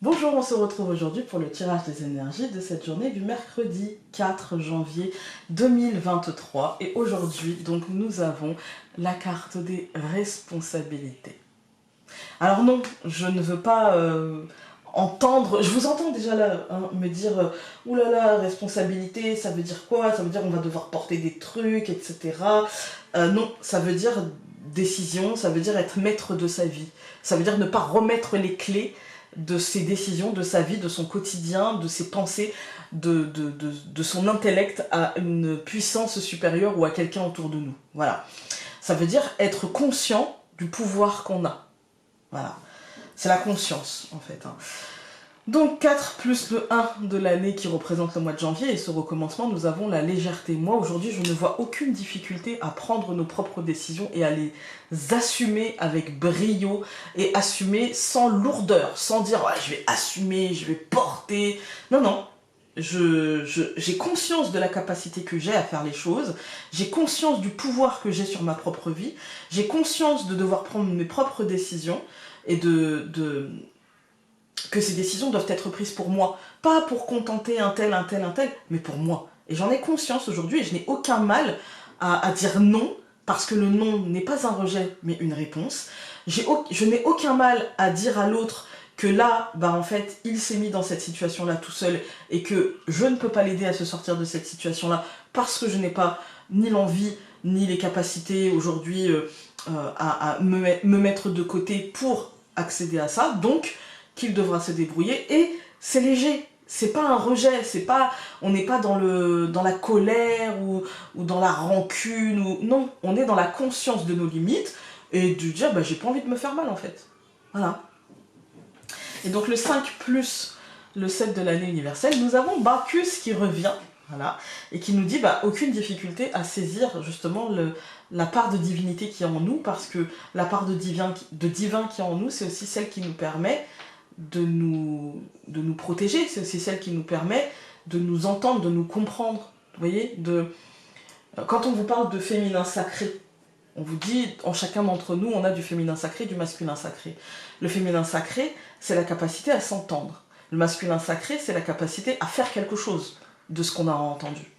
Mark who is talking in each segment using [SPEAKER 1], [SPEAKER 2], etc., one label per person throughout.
[SPEAKER 1] Bonjour, on se retrouve aujourd'hui pour le tirage des énergies de cette journée du mercredi 4 janvier 2023. Et aujourd'hui, donc, nous avons la carte des responsabilités. Alors non, je ne veux pas entendre... Je vous entends déjà là me dire ouh là là, responsabilité, ça veut dire quoi? Ça veut dire on va devoir porter des trucs, etc. Non, ça veut dire décision, ça veut dire être maître de sa vie. Ça veut dire ne pas remettre les clés de ses décisions, de sa vie, de son quotidien, de ses pensées, de son intellect à une puissance supérieure ou à quelqu'un autour de nous. Voilà. Ça veut dire être conscient du pouvoir qu'on a. Voilà. C'est la conscience, en fait. Donc 4 plus le 1 de l'année qui représente le mois de janvier, et ce recommencement, nous avons la légèreté. Moi, aujourd'hui, je ne vois aucune difficulté à prendre nos propres décisions et à les assumer avec brio et assumer sans lourdeur, sans dire ouais, je vais assumer, je vais porter. Non, non. J'ai conscience de la capacité que j'ai à faire les choses, j'ai conscience du pouvoir que j'ai sur ma propre vie, j'ai conscience de devoir prendre mes propres décisions et que ces décisions doivent être prises pour moi. Pas pour contenter un tel, mais pour moi. Et j'en ai conscience aujourd'hui et je n'ai aucun mal à dire non, parce que le non n'est pas un rejet, mais une réponse. Je n'ai aucun mal à dire à l'autre que là, bah en fait, il s'est mis dans cette situation-là tout seul et que je ne peux pas l'aider à se sortir de cette situation-là parce que je n'ai pas ni l'envie ni les capacités aujourd'hui à me mettre de côté pour accéder à ça. Donc, qu'il devra se débrouiller et c'est léger. C'est pas un rejet, c'est pas, on n'est pas dans la colère ou dans la rancune ou non, on est dans la conscience de nos limites et de dire bah j'ai pas envie de me faire mal en fait. Voilà. Et donc le 5 plus le 7 de l'année universelle, nous avons Bacchus qui revient, voilà, et qui nous dit bah aucune difficulté à saisir justement la part de divinité qui est en nous, parce que la part de divin qui est en nous, c'est aussi celle qui nous permet de nous protéger, c'est aussi celle qui nous permet de nous entendre, de nous comprendre. Vous voyez, quand on vous parle de féminin sacré, on vous dit, en chacun d'entre nous, on a du féminin sacré, du masculin sacré. Le féminin sacré, c'est la capacité à s'entendre. Le masculin sacré, c'est la capacité à faire quelque chose de ce qu'on a entendu.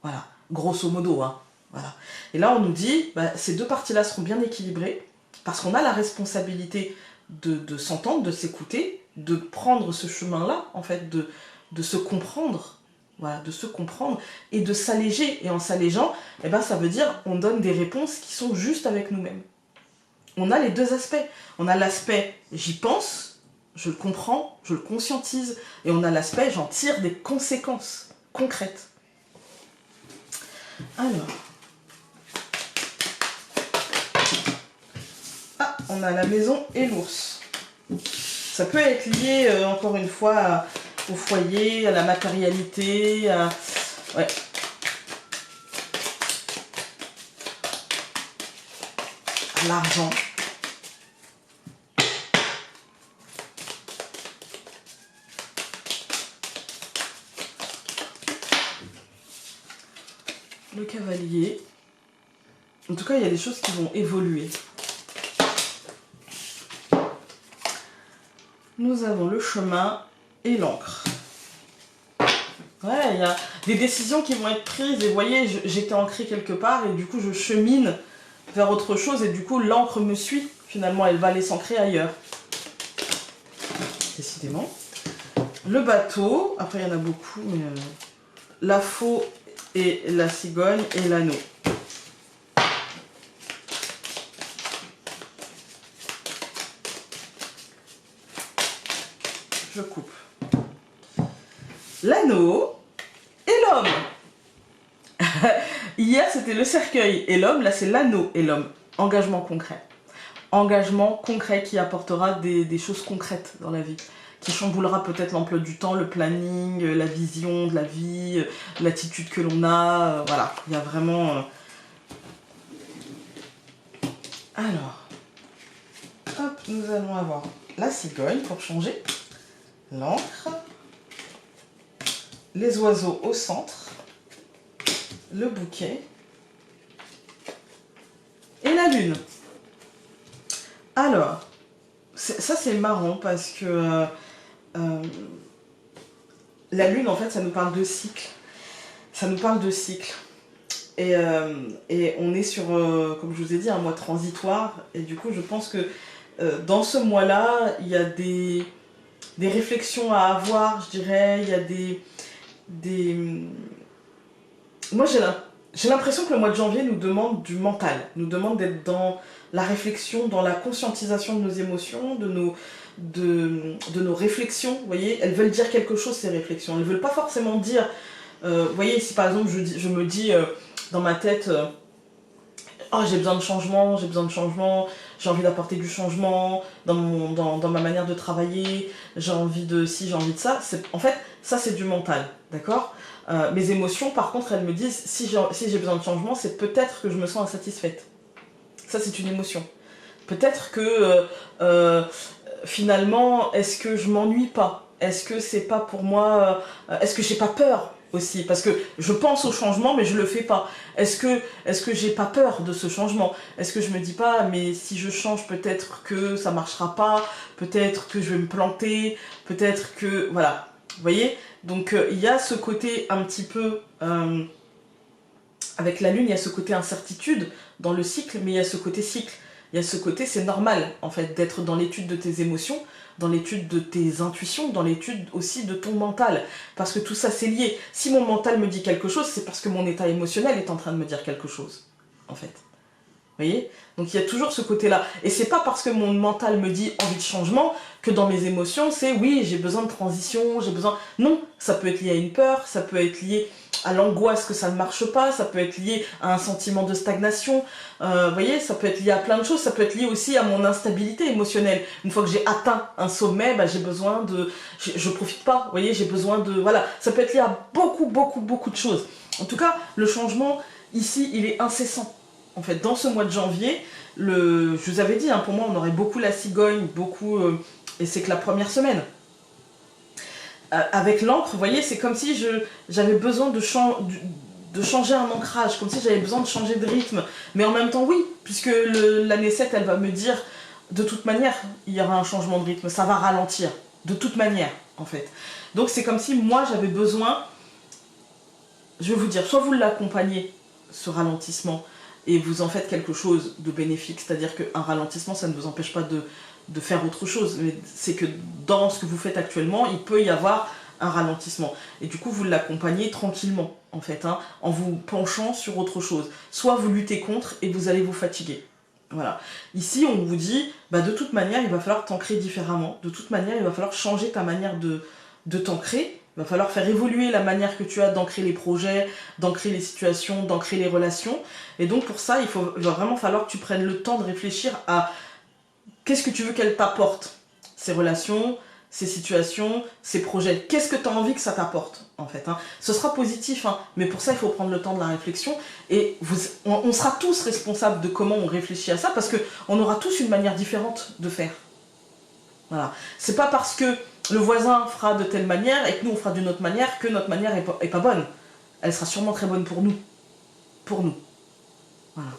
[SPEAKER 1] Voilà, grosso modo, hein. Voilà. Et là, on nous dit, bah, ces deux parties-là seront bien équilibrées, parce qu'on a la responsabilité de s'entendre, de s'écouter, de prendre ce chemin-là, en fait, de se comprendre, voilà, de se comprendre et de s'alléger. Et en s'allégeant, eh ben, ça veut dire on donne des réponses qui sont justes avec nous-mêmes. On a les deux aspects. On a l'aspect j'y pense, je le comprends, je le conscientise, et on a l'aspect j'en tire des conséquences concrètes. Alors, on a la maison et l'ours. Ça peut être lié, encore une fois, au foyer, à la matérialité, ouais. À l'argent. Le cavalier. En tout cas, il y a des choses qui vont évoluer. Nous avons le chemin et l'encre. Ouais, il y a des décisions qui vont être prises et vous voyez, j'étais ancrée quelque part et du coup je chemine vers autre chose et du coup l'encre me suit. Finalement, elle va aller s'ancrer ailleurs. Décidément. Le bateau, après il y en a beaucoup, mais la faux et la cigogne et l'anneau. Je coupe. L'anneau et l'homme. Hier, c'était le cercueil et l'homme. Là, c'est l'anneau et l'homme. Engagement concret. Engagement concret qui apportera des choses concrètes dans la vie. Qui chamboulera peut-être l'emploi du temps, le planning, la vision de la vie, l'attitude que l'on a. Voilà, il y a vraiment... Alors, hop, nous allons avoir la cigogne pour changer. L'encre, les oiseaux au centre, le bouquet et la lune. Alors, ça c'est marrant parce que la lune, en fait, ça nous parle de cycle. Ça nous parle de cycle. Et on est sur, comme je vous ai dit, un mois transitoire. Et du coup, je pense que dans ce mois-là, il y a des réflexions à avoir, je dirais. Il y a des... Moi, j'ai l'impression que le mois de janvier nous demande du mental. Nous demande d'être dans la réflexion, dans la conscientisation de nos émotions, de nos réflexions. Vous voyez, elles veulent dire quelque chose, ces réflexions. Elles ne veulent pas forcément dire... vous voyez, si par exemple, je me dis... dans ma tête, oh, j'ai besoin de changement, j'ai envie d'apporter du changement dans ma manière de travailler, j'ai envie de ci, j'ai envie de ça. En fait, ça c'est du mental, d'accord. Mes émotions, par contre, elles me disent, si j'ai besoin de changement, c'est peut-être que je me sens insatisfaite. Ça c'est une émotion. Peut-être que finalement, est-ce que je m'ennuie pas? Est-ce que c'est pas pour moi... est-ce que j'ai pas peur aussi? Parce que je pense au changement, mais je le fais pas. Est-ce que j'ai pas peur de ce changement? Est-ce que je me dis pas, mais si je change, peut-être que ça marchera pas, peut-être que je vais me planter, peut-être que... Voilà. Vous voyez? Donc, il y a ce côté un petit peu... avec la lune, il y a ce côté incertitude dans le cycle, mais il y a ce côté cycle. Il y a ce côté, c'est normal, en fait, d'être dans l'étude de tes émotions, dans l'étude de tes intuitions, dans l'étude aussi de ton mental. Parce que tout ça, c'est lié. Si mon mental me dit quelque chose, c'est parce que mon état émotionnel est en train de me dire quelque chose, en fait. Vous voyez? Donc il y a toujours ce côté-là. Et c'est pas parce que mon mental me dit envie de changement que dans mes émotions, c'est oui, j'ai besoin de transition, j'ai besoin... Non, ça peut être lié à une peur, ça peut être lié à l'angoisse que ça ne marche pas, ça peut être lié à un sentiment de stagnation, vous voyez, ça peut être lié à plein de choses, ça peut être lié aussi à mon instabilité émotionnelle. Une fois que j'ai atteint un sommet, bah, j'ai besoin de... Je profite pas, vous voyez, j'ai besoin de... Voilà, ça peut être lié à beaucoup de choses. En tout cas, le changement, ici, il est incessant. En fait, dans ce mois de janvier, je vous avais dit, hein, pour moi, on aurait beaucoup la cigogne, et c'est que la première semaine. Avec l'encre, vous voyez, c'est comme si j'avais besoin de changer un ancrage, comme si j'avais besoin de changer de rythme. Mais en même temps, oui, puisque l'année 7, elle va me dire, de toute manière, il y aura un changement de rythme, ça va ralentir, de toute manière, en fait. Donc c'est comme si moi, j'avais besoin, je vais vous dire, soit vous l'accompagnez, ce ralentissement, et vous en faites quelque chose de bénéfique, c'est-à-dire qu'un ralentissement, ça ne vous empêche pas de faire autre chose, mais c'est que dans ce que vous faites actuellement, il peut y avoir un ralentissement. Et du coup, vous l'accompagnez tranquillement, en fait, hein, en vous penchant sur autre chose. Soit vous luttez contre et vous allez vous fatiguer. Voilà. Ici, on vous dit, bah, de toute manière, il va falloir t'ancrer différemment. De toute manière, il va falloir changer ta manière de t'ancrer. Il va falloir faire évoluer la manière que tu as d'ancrer les projets, d'ancrer les situations, d'ancrer les relations. Et donc, pour ça, il va vraiment falloir que tu prennes le temps de réfléchir à qu'est-ce que tu veux qu'elle t'apporte, ces relations, ces situations, ces projets. Qu'est-ce que tu as envie que ça t'apporte, en fait, hein. Ce sera positif, hein, mais pour ça, il faut prendre le temps de la réflexion. Et on sera tous responsables de comment on réfléchit à ça, parce qu'on aura tous une manière différente de faire. Voilà. C'est pas parce que le voisin fera de telle manière et que nous, on fera d'une autre manière que notre manière est pas bonne. Elle sera sûrement très bonne pour nous. Pour nous. Voilà.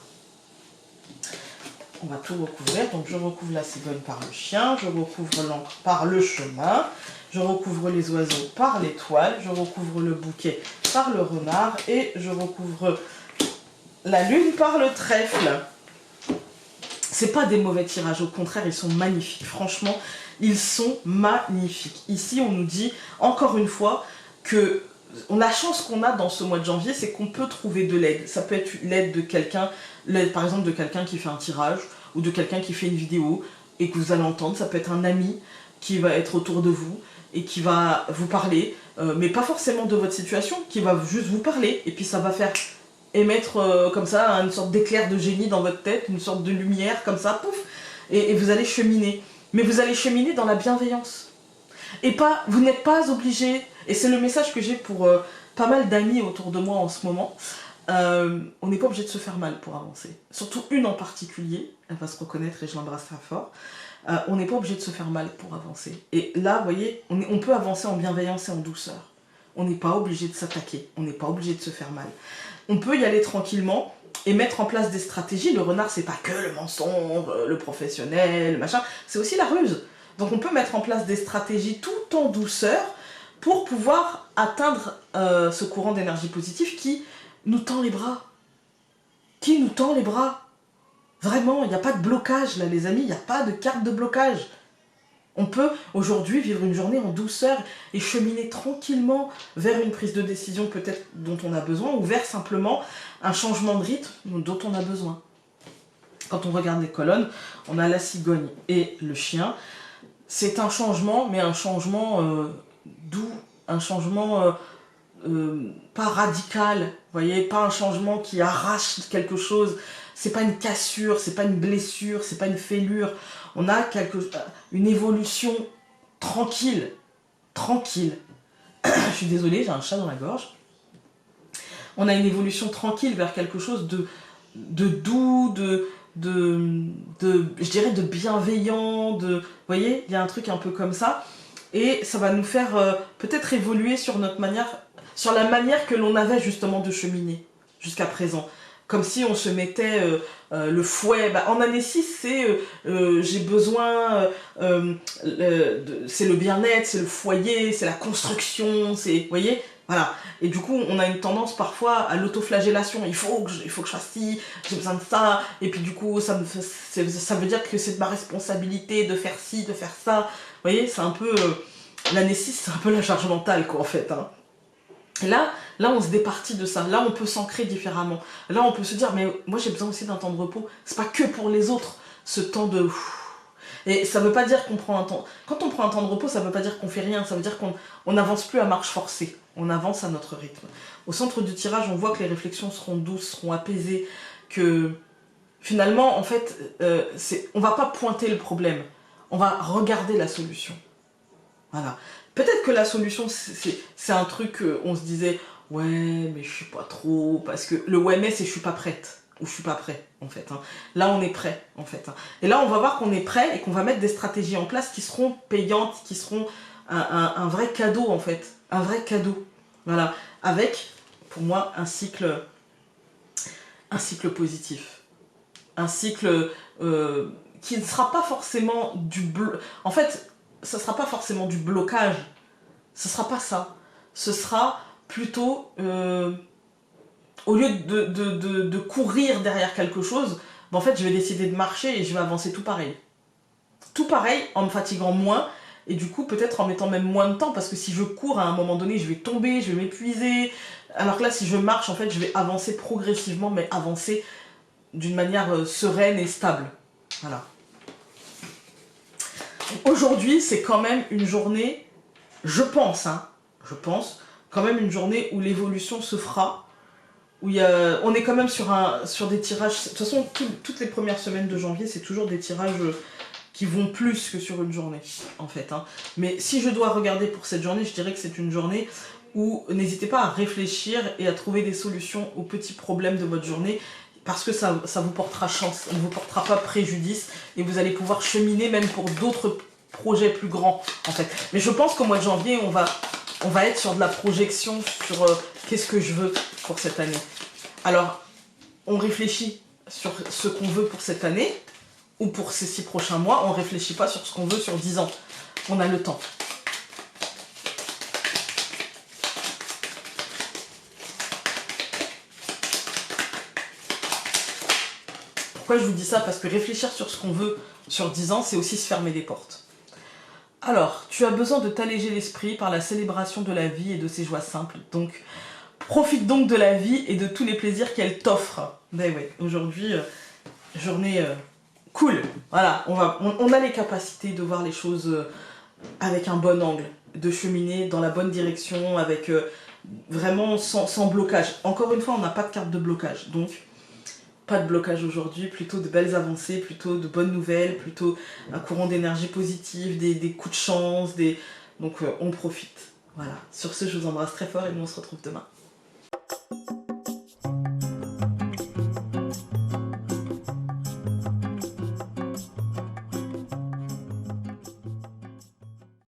[SPEAKER 1] On va tout recouvrir. Donc je recouvre la cigogne par le chien, je recouvre l'encre par le chemin, je recouvre les oiseaux par l'étoile, je recouvre le bouquet par le renard et je recouvre la lune par le trèfle. C'est pas des mauvais tirages, au contraire, ils sont magnifiques. Franchement, ils sont magnifiques. Ici, on nous dit, encore une fois, que la chance qu'on a dans ce mois de janvier, c'est qu'on peut trouver de l'aide. Ça peut être l'aide de quelqu'un, par exemple de quelqu'un qui fait un tirage, ou de quelqu'un qui fait une vidéo, et que vous allez entendre. Ça peut être un ami qui va être autour de vous, et qui va vous parler, mais pas forcément de votre situation, qui va juste vous parler, et puis ça va faire émettre comme ça une sorte d'éclair de génie dans votre tête, une sorte de lumière comme ça, pouf, et vous allez cheminer. Mais vous allez cheminer dans la bienveillance. Et pas, vous n'êtes pas obligé, et c'est le message que j'ai pour pas mal d'amis autour de moi en ce moment, on n'est pas obligé de se faire mal pour avancer. Surtout une en particulier, elle va se reconnaître et je l'embrasse très fort. On n'est pas obligé de se faire mal pour avancer. Et là, vous voyez, on peut avancer en bienveillance et en douceur. On n'est pas obligé de s'attaquer, on n'est pas obligé de se faire mal. On peut y aller tranquillement, et mettre en place des stratégies. Le renard, c'est pas que le mensonge, le professionnel, le machin, c'est aussi la ruse. Donc on peut mettre en place des stratégies tout en douceur pour pouvoir atteindre ce courant d'énergie positive qui nous tend les bras. Qui nous tend les bras. Vraiment, il n'y a pas de blocage là les amis, il n'y a pas de carte de blocage. On peut aujourd'hui vivre une journée en douceur et cheminer tranquillement vers une prise de décision peut-être dont on a besoin ou vers simplement un changement de rythme dont on a besoin. Quand on regarde les colonnes, on a la cigogne et le chien. C'est un changement, mais un changement doux, un changement pas radical, vous voyez, pas un changement qui arrache quelque chose. C'est pas une cassure, c'est pas une blessure, c'est pas une fêlure. On a une évolution tranquille. Tranquille. Je suis désolée, j'ai un chat dans la gorge. On a une évolution tranquille vers quelque chose de doux, je dirais de bienveillant, vous voyez, il y a un truc un peu comme ça. Et ça va nous faire peut-être évoluer sur notre manière, sur la manière que l'on avait justement de cheminer jusqu'à présent. Comme si on se mettait le fouet. Bah, en année 6, c'est j'ai besoin, c'est le bien-être, c'est le foyer, c'est la construction, c'est, vous voyez, voilà. Et du coup, on a une tendance parfois à l'autoflagellation. Il faut que je fasse ci, j'ai besoin de ça. Et puis du coup, ça veut dire que c'est de ma responsabilité de faire ci, de faire ça. Vous voyez, c'est un peu... l'année 6, c'est un peu la charge mentale, quoi, en fait, hein. Et là, on se départit de ça. Là, on peut s'ancrer différemment. Là, on peut se dire, mais moi, j'ai besoin aussi d'un temps de repos. C'est pas que pour les autres, ce temps de... Et ça veut pas dire qu'on prend un temps... Quand on prend un temps de repos, ça veut pas dire qu'on fait rien. Ça veut dire qu'on n'avance plus à marche forcée. On avance à notre rythme. Au centre du tirage, on voit que les réflexions seront douces, seront apaisées, que finalement, en fait, on va pas pointer le problème. On va regarder la solution. Voilà. Peut-être que la solution, c'est un truc, on se disait, ouais, mais je suis pas trop, parce que le ouais, mais c'est je suis pas prête, ou je suis pas prêt, en fait. Hein. Là, on est prêt, en fait. Hein. Et là, on va voir qu'on est prêt et qu'on va mettre des stratégies en place qui seront payantes, qui seront un vrai cadeau, en fait. Un vrai cadeau. Voilà. Avec, pour moi, un cycle positif. Un cycle qui ne sera pas forcément en fait, ça sera pas forcément du blocage. Ce sera pas ça. Ce sera plutôt, au lieu de courir derrière quelque chose, ben en fait, je vais décider de marcher et je vais avancer tout pareil. Tout pareil, en me fatiguant moins, et du coup, peut-être en mettant même moins de temps, parce que si je cours, à un moment donné, je vais tomber, je vais m'épuiser. Alors que là, si je marche, en fait, je vais avancer progressivement, mais avancer d'une manière sereine et stable. Voilà. Aujourd'hui, c'est quand même une journée, je pense, quand même une journée où l'évolution se fera, où on est quand même sur des tirages, de toute façon, toutes les premières semaines de janvier, c'est toujours des tirages qui vont plus que sur une journée, en fait. Hein. Mais si je dois regarder pour cette journée, je dirais que c'est une journée où n'hésitez pas à réfléchir et à trouver des solutions aux petits problèmes de votre journée, parce que ça vous portera chance, ça ne vous portera pas préjudice, et vous allez pouvoir cheminer même pour d'autres projets plus grands, en fait. Mais je pense qu'au mois de janvier, on va être sur de la projection, sur qu'est-ce que je veux pour cette année. Alors, on réfléchit sur ce qu'on veut pour cette année, ou pour ces 6 prochains mois, on ne réfléchit pas sur ce qu'on veut sur 10 ans. On a le temps. Pourquoi je vous dis ça? Parce que réfléchir sur ce qu'on veut sur 10 ans, c'est aussi se fermer des portes. Alors, tu as besoin de t'alléger l'esprit par la célébration de la vie et de ses joies simples. Donc, profite donc de la vie et de tous les plaisirs qu'elle t'offre. Ben oui, aujourd'hui, journée cool. Voilà, on a les capacités de voir les choses avec un bon angle, de cheminer dans la bonne direction, avec vraiment sans blocage. Encore une fois, on n'a pas de carte de blocage, donc pas de blocage aujourd'hui, plutôt de belles avancées, plutôt de bonnes nouvelles, plutôt un courant d'énergie positive, des coups de chance, donc on profite. Voilà, sur ce, je vous embrasse très fort et nous on se retrouve demain.